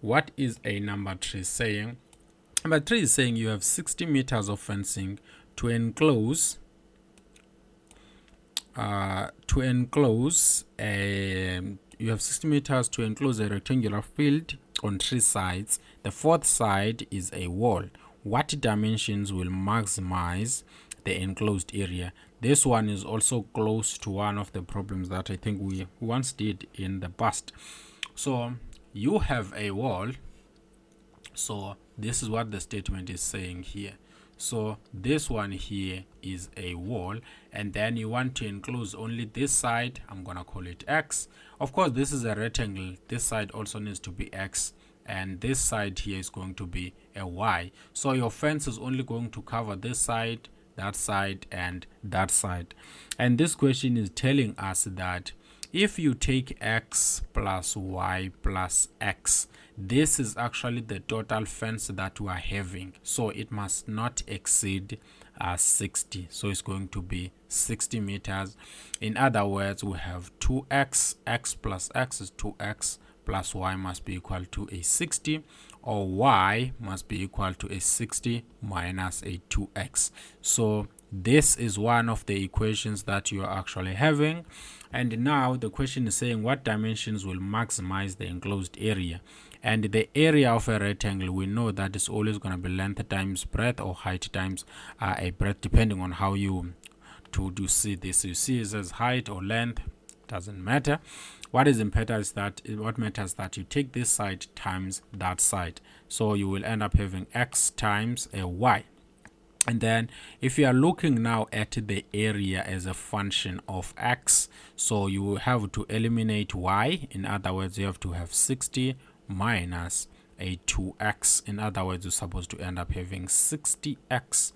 What is a number 3 saying? Number 3 is saying you have 60 meters of fencing to enclose you have 60 meters to enclose a rectangular field on 3 sides. The 4th side is a wall. What dimensions will maximize the enclosed area? This one is also close to one of the problems that I think we once did in the past. So you have a wall. So this is what the statement is saying here. So this one here is a wall, and then you want to enclose only this side. I'm gonna call it X. Of course, this is a rectangle. This side also needs to be X, and this side here is going to be a Y. So your fence is only going to cover this side, that side, and that side. And this question is telling us that if you take X plus Y plus X, this is actually the total fence that we are having. So it must not exceed 60. So it's going to be 60 meters. In other words, we have 2x. X plus X is 2x plus Y must be equal to a 60, or Y must be equal to a 60 minus a 2x. So this is one of the equations that you are actually having. And now the question is saying what dimensions will maximize the enclosed area. And the area of a rectangle, we know that is always going to be length times breadth, or height times a breadth, depending on how you to see this. You see it as height or length, doesn't matter. What matters that you take this side times that side. So you will end up having X times a Y. And then if you are looking now at the area as a function of X, so you will have to eliminate Y. In other words, you have to have 60 minus a 2x. In other words, you're supposed to end up having 60x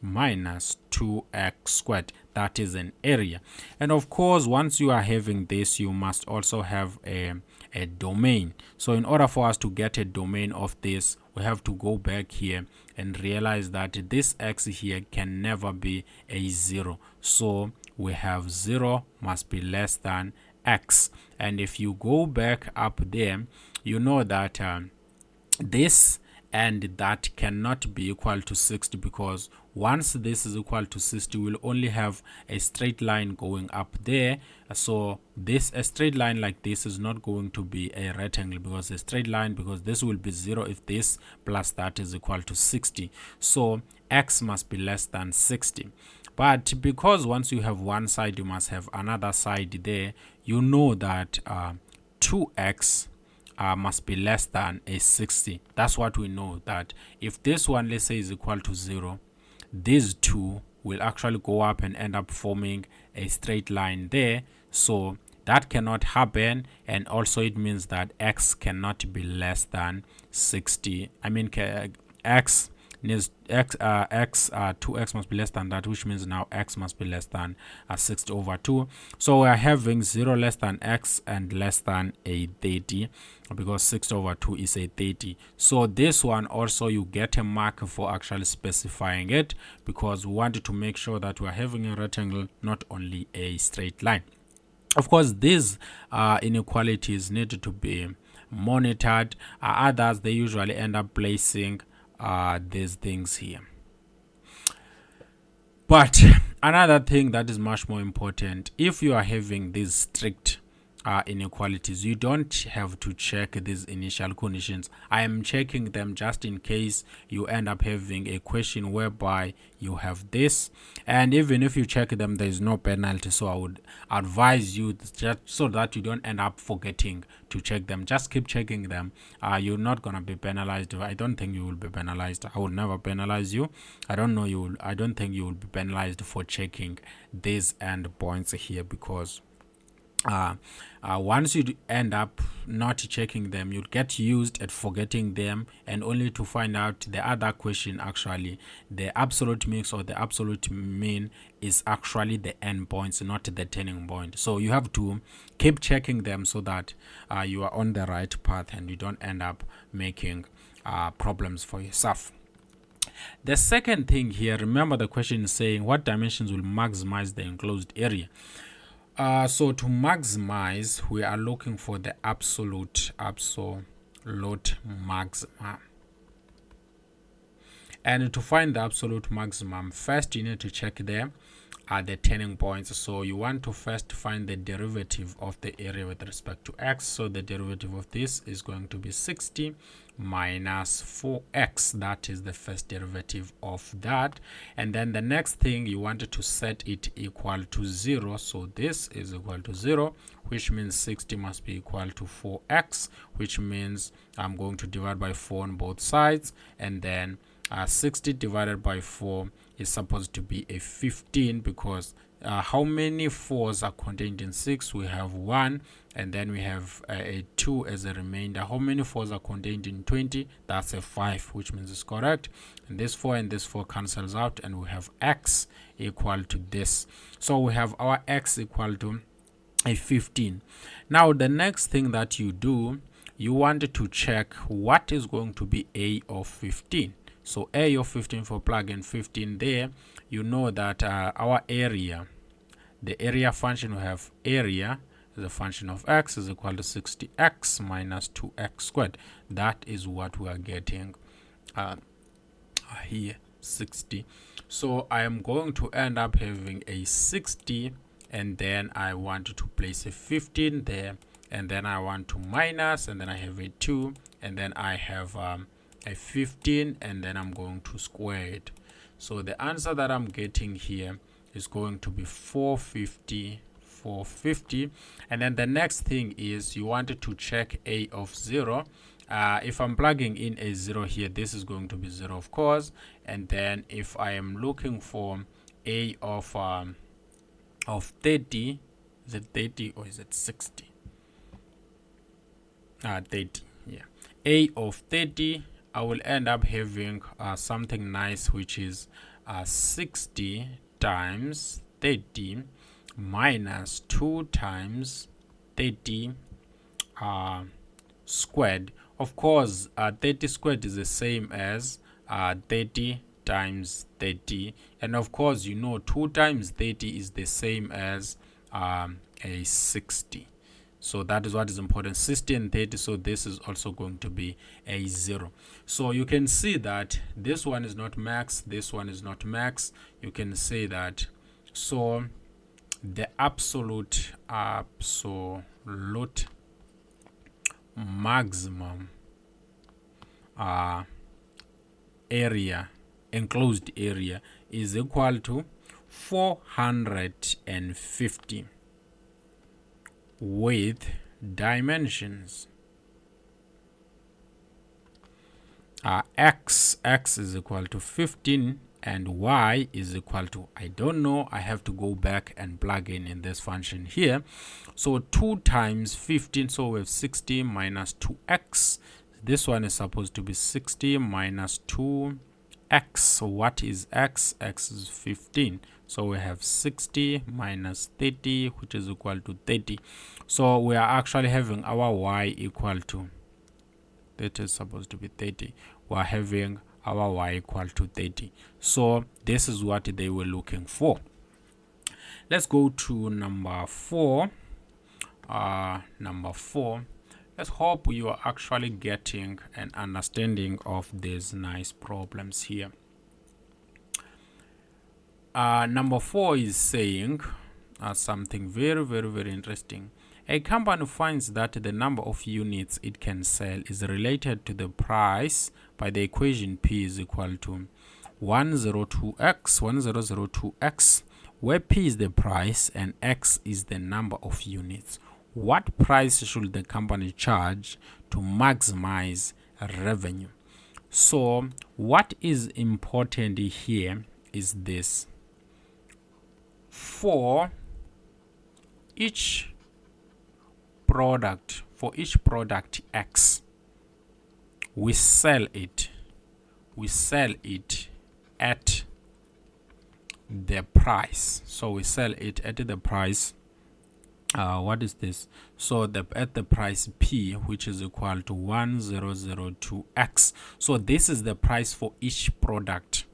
minus 2x squared. That is an area. And of course, once you are having this, you must also have a domain. So in order for us to get a domain of this, we have to go back here and realize that this x here can never be a 0. So we have 0 must be less than x. And if you go back up there, you know that this and that cannot be equal to 60, because once this is equal to 60, we'll only have a straight line going up there. So a straight line like this is not going to be a rectangle, because a straight line, because this will be 0 if this plus that is equal to 60. So x must be less than 60. But because once you have one side, you must have another side there, you know that 2x must be less than a 60. That's what we know, that if this one, let's say, is equal to 0, these two will actually go up and end up forming a straight line there. So that cannot happen, and also it means that x cannot be less than 60. I mean, x needs 2x must be less than that, which means now x must be less than 60 over 2. So we are having 0 less than x and less than a 30, because 60 over 2 is a 30. So this one also you get a mark for actually specifying it, because we wanted to make sure that we are having a rectangle, not only a straight line. Of course, these inequalities need to be monitored. Others, they usually end up placing these things here. But another thing that is much more important, if you are having these strict inequalities, you don't have to check these initial conditions. I am checking them just in case you end up having a question whereby you have this, and even if you check them, there is no penalty. So I would advise you, just so that you don't end up forgetting to check them, just keep checking them. You're not gonna be penalized. I don't think you will be penalized. I will never penalize you. I don't think you will be penalized for checking these endpoints here, because once you end up not checking them, you'd get used at forgetting them, and only to find out the other question, actually the absolute mix or the absolute mean is actually the endpoints, not the turning point. So you have to keep checking them so that you are on the right path and you don't end up making problems for yourself. The second thing here, remember the question is saying what dimensions will maximize the enclosed area. So to maximize, we are looking for the absolute maximum. And to find the absolute maximum, first you need to check the turning points. So you want to first find the derivative of the area with respect to x. So the derivative of this is going to be 60 minus 4x. That is the first derivative of that. And then the next thing, you wanted to set it equal to 0. So this is equal to 0, which means 60 must be equal to 4x, which means I'm going to divide by 4 on both sides, and then 60 divided by 4 is supposed to be a 15, because how many 4s are contained in 6? We have 1, and then we have a 2 as a remainder. How many 4s are contained in 20? That's a 5, which means it's correct. And this 4 and this 4 cancels out, and we have x equal to this. So we have our x equal to a 15. Now the next thing that you do, you want to check what is going to be a of 15. So a of 15, for plug in 15 there, you know that our area, the area function, we have area as a function of x is equal to 60x minus 2x squared. That is what we are getting here, 60. So I am going to end up having a 60, and then I want to place a 15 there, and then I want to minus, and then I have a 2, and then I have a 15, and then I'm going to square it. So the answer that I'm getting here is going to be 450. And then the next thing is you wanted to check a of 0. If I'm plugging in a 0 here, this is going to be 0, of course. And then if I am looking for a of 30, is it 30 or is it 60? 30, yeah. A of 30, I will end up having something nice, which is 60 times 30 minus 2 times 30 squared. Of course, 30 squared is the same as 30 times 30. And of course, you know 2 times 30 is the same as a 60. So that is what is important, 60 and 30. So this is also going to be a 0. So you can see that this one is not max, this one is not max. You can say that. So the absolute maximum area, enclosed area, is equal to 450 with dimensions x is equal to 15 and y is equal to, I don't know, I have to go back and plug in this function here. So 2 times 15, so we have 60 minus 2x. This one is supposed to be 60 minus 2x. So what is x? X is 15. So we have 60 minus 30, which is equal to 30. So we are actually having our y equal to, that is supposed to be 30. We are having our y equal to 30. So this is what they were looking for. Let's go to number 4. Let's hope you are actually getting an understanding of these nice problems here. Number 4 is saying something very, very, very interesting. A company finds that the number of units it can sell is related to the price by the equation P is equal to 1002x, where P is the price and X is the number of units. What price should the company charge to maximize revenue? So what is important here is this. For each product X, we sell it at the price. So we sell it at the price, what is this? So at the price P, which is equal to 1002x. So this is the price for each product.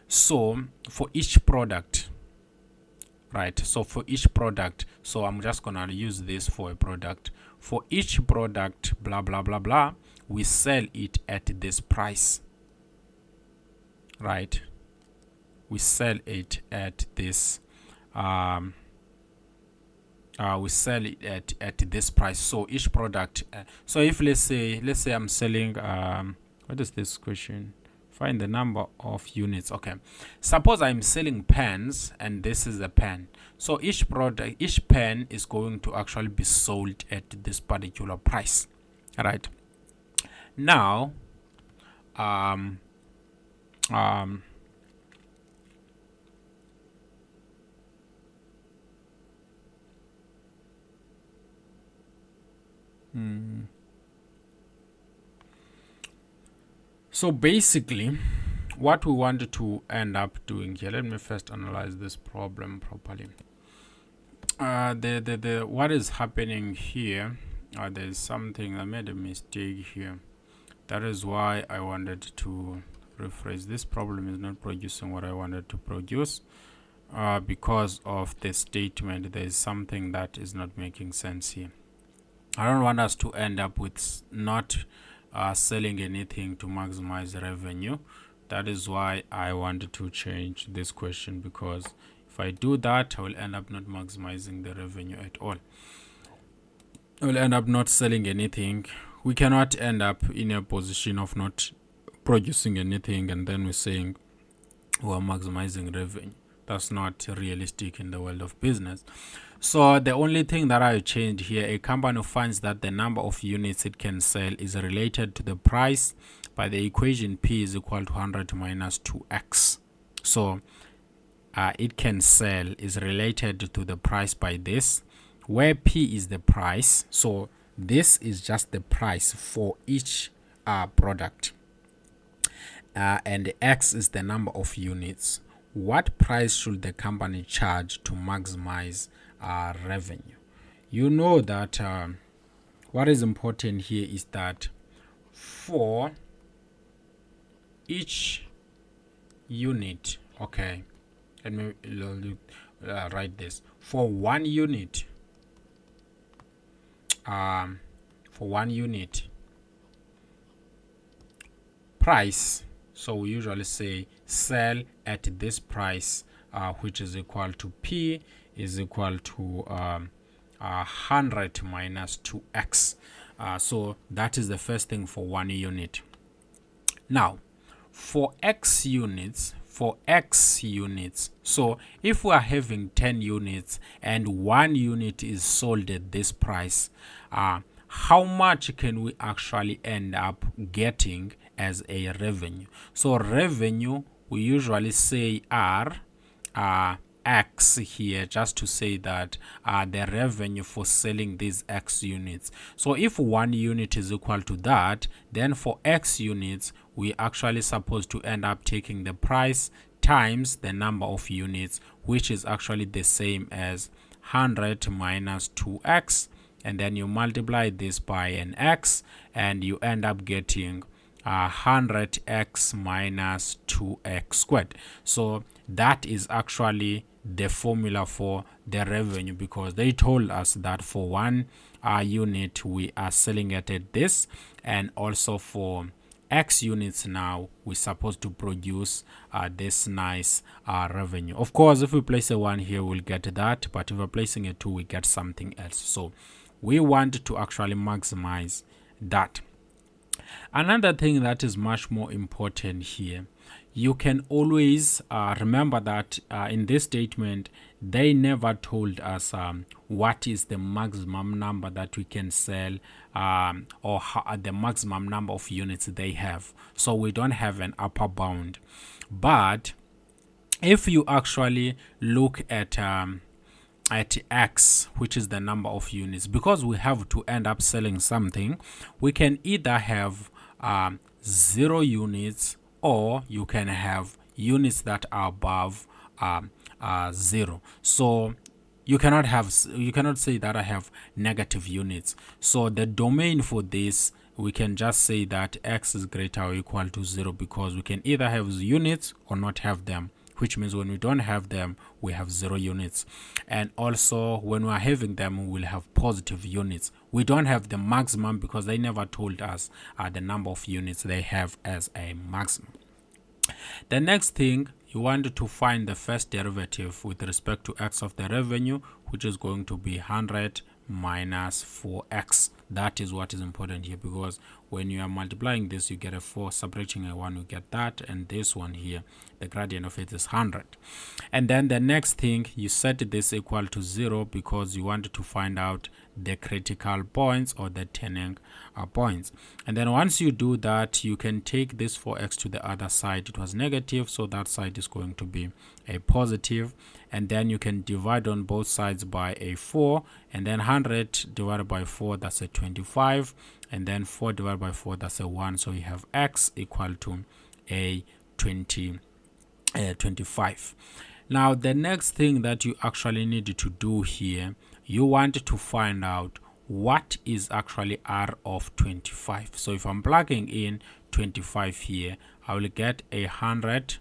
So for each product, right? So for each product, so I'm just gonna use this for a product. For each product, blah blah blah blah, we sell it at this price, right? We sell it at this we sell it at this price. So each product, so if let's say I'm selling what is this question? Find the number of units. Okay, suppose I'm selling pens and this is a pen. So each pen is going to actually be sold at this particular price. All right, now so basically what we want to end up doing here, let me first analyze this problem properly. What is happening here, there's something, I made a mistake here. That is why I wanted to rephrase. This problem is not producing what I wanted to produce. Because of the statement, there is something that is not making sense here. I don't want us to end up with not selling anything to maximize revenue. That is why I wanted to change this question, because if I do that, I will end up not maximizing the revenue at all. I will end up not selling anything. We cannot end up in a position of not producing anything and then we're saying we're maximizing revenue. That's not realistic in the world of business. So the only thing that I changed here, a company finds that the number of units it can sell is related to the price by the equation P is equal to 100 minus 2x. So it can sell is related to the price by this, where P is the price. So this is just the price for each product, and X is the number of units. What price should the company charge to maximize revenue? You know that what is important here is that for each unit, okay, let me write this. For one unit, price, so we usually say sell at this price, which is equal to P is equal to 100 minus 2x. So that is the first thing for one unit. Now for X units, so if we are having 10 units and one unit is sold at this price, how much can we actually end up getting as a revenue? So revenue, we usually say R X here, just to say that the revenue for selling these X units. So if one unit is equal to that, then for X units, we actually supposed to end up taking the price times the number of units, which is actually the same as 100 minus 2x, and then you multiply this by an x and you end up getting 100x minus 2x squared. So that is actually the formula for the revenue, because they told us that for one unit we are selling it at this, and also for X units now we're supposed to produce this nice revenue. Of course, if we place a 1 here we'll get that, but if we're placing a 2 we get something else. So we want to actually maximize that. Another thing that is much more important here, you can always remember that in this statement they never told us what is the maximum number that we can sell, or the maximum number of units they have. So we don't have an upper bound. But if you actually look at at X, which is the number of units. Because we have to end up selling something, we can either have 0 units, or you can have units that are above 0. So you cannot say that I have negative units. So the domain for this, we can just say that X is greater or equal to 0, because we can either have units or not have them, which means when we don't have them, we have 0 units. And also when we are having them, we will have positive units. We don't have the maximum because they never told us the number of units they have as a maximum. The next thing, you want to find the first derivative with respect to X of the revenue, which is going to be 100 minus 4x. That is what is important here, because when you are multiplying this, you get a 4, subtracting a 1, you get that, and this one here, the gradient of it is 100. And then the next thing, you set this equal to 0 because you wanted to find out the critical points or the turning points. And then once you do that, you can take this 4x to the other side. It was negative, so that side is going to be a positive, and then you can divide on both sides by a 4, and then 100 divided by 4, that's a 25, and then 4 divided by 4, that's a 1. So you have X equal to a 25. Now the next thing that you actually need to do here, you want to find out what is actually R of 25. So if I'm plugging in 25 here, I will get 100,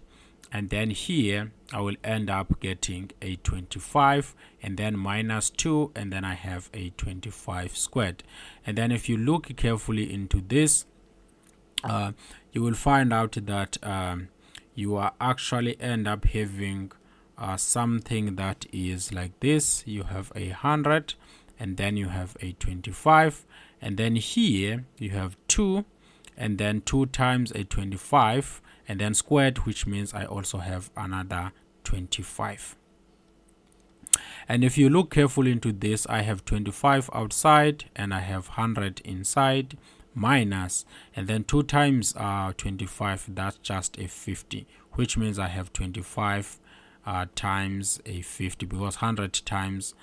and then here I will end up getting a 25, and then minus 2, and then I have a 25 squared. And then if you look carefully into this, you will find out that you are actually end up having something that is like this. You have 100, and then you have a 25, and then here you have 2, and then 2 times a 25, and then squared, which means I also have another 25. And if you look carefully into this, I have 25 outside and I have 100 inside, minus, and then 2 times 25, that's just a 50, which means I have 25 times a 50, because 100 times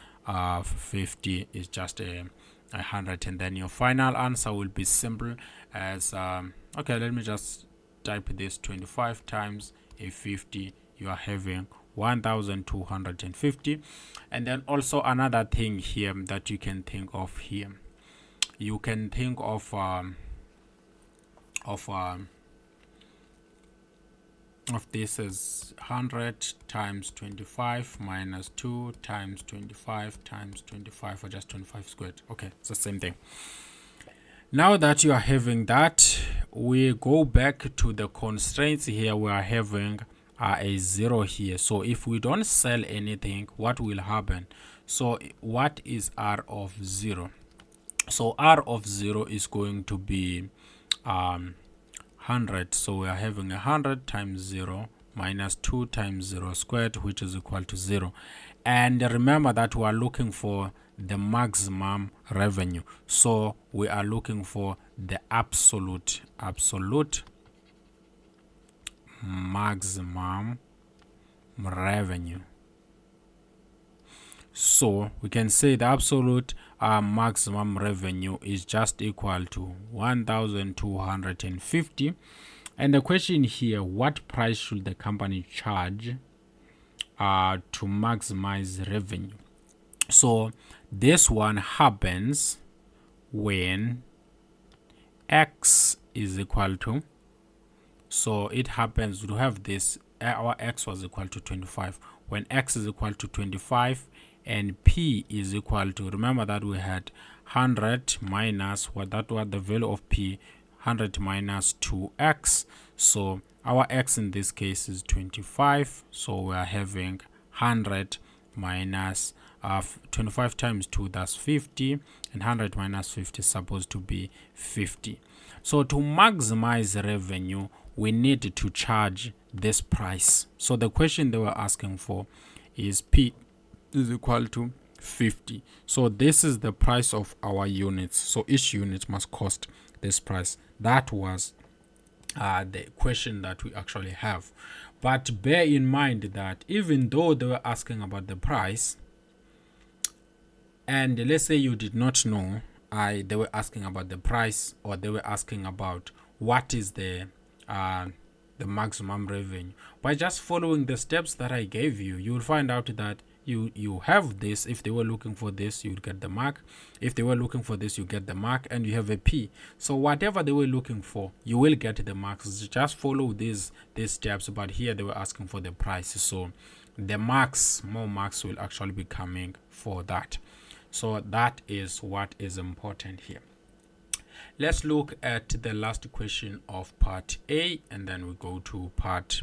50 is just a 100. And then your final answer will be simple as okay, let me just type this: 25 times a 50, you are having 1250. And then also another thing here that you can think of here, you can think of this as 100 times 25 minus 2 times 25 times 25, or just 25 squared. Okay, it's the same thing. Now that you are having that, we go back to the constraints here. We are having a 0 here. So if we don't sell anything, what will happen? So what is R of 0? So R of 0 is going to be 100. So we are having 100 times 0 minus 2 times 0 squared, which is equal to 0. And remember that we are looking for the maximum revenue. So we are looking for the absolute maximum revenue. So we can say the absolute maximum revenue is just equal to 1250. And the question here, what price should the company charge to maximize revenue? So this one happens when X is equal to, so it happens to have this, our X was equal to 25. When X is equal to 25 and P is equal to, remember that we had 100 minus what that was the value of P, 100 minus 2x. So our X in this case is 25. So we are having 100 minus 25 times 2, that's 50, and 100 minus 50 is supposed to be 50. So to maximize revenue, we need to charge this price. So the question they were asking for is P is equal to 50. So this is the price of our units. So each unit must cost this price. That was the question that we actually have. But bear in mind that even though they were asking about the price, And let's say you did not know, they were asking about the price, or they were asking about what is the maximum revenue. By just following the steps that I gave you, you will find out that you have this. If they were looking for this, you would get the mark. If they were looking for this, you get the mark, and you have a P. So whatever they were looking for, you will get the marks. Just follow these steps. But here they were asking for the price, so the marks, more marks will actually be coming for that. So that is what is important here. Let's look at the last question of part A, and then we go to part